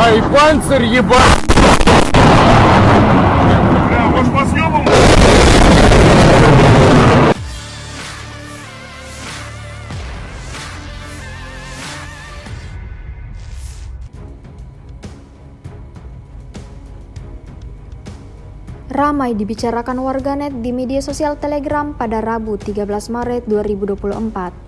Ай, панцирь, ебать! Бля, может по съемам? Ramai dibicarakan warganet di media sosial Telegram pada Rabu 13 Maret 2024.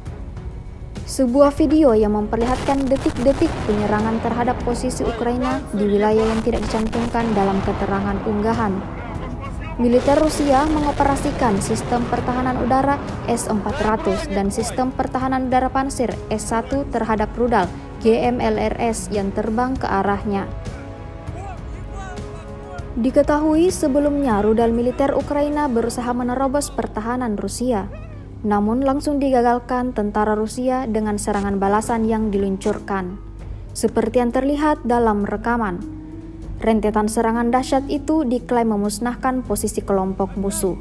Sebuah video yang memperlihatkan detik-detik penyerangan terhadap posisi Ukraina di wilayah yang tidak dicantumkan dalam keterangan unggahan. Militer Rusia mengoperasikan sistem pertahanan udara S-400 dan sistem pertahanan udara pansir S-1 terhadap rudal GMLRS yang terbang ke arahnya. Diketahui sebelumnya rudal militer Ukraina berusaha menerobos pertahanan Rusia, namun langsung digagalkan tentara Rusia dengan serangan balasan yang diluncurkan. Seperti yang terlihat dalam rekaman, rentetan serangan dahsyat itu diklaim memusnahkan posisi kelompok musuh.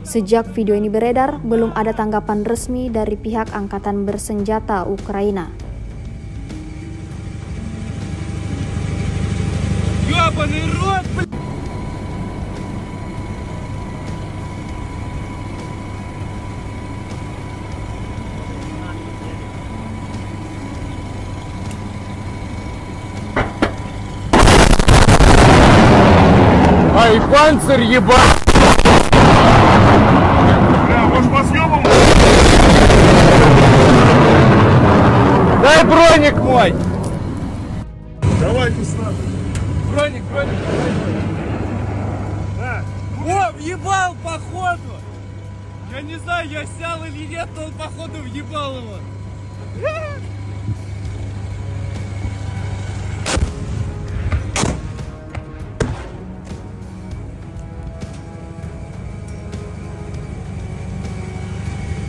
Sejak video ini beredar, belum ada tanggapan resmi dari pihak angkatan bersenjata Ukraina. Ёбаный рот, блядь! Ай, панцирь, ебать! Бля, может по съемам? Дай броник мой! Давайте с нами. Броник. На. О, въебал, походу! Я не знаю, я снял или нет, но он походу въебал его.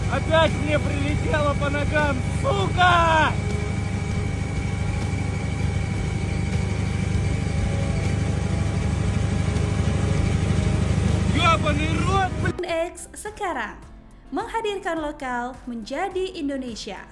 Опять мне прилетело по ногам, сука! Ёбаный рот, блядь! X sekarang menghadirkan lokal menjadi Indonesia.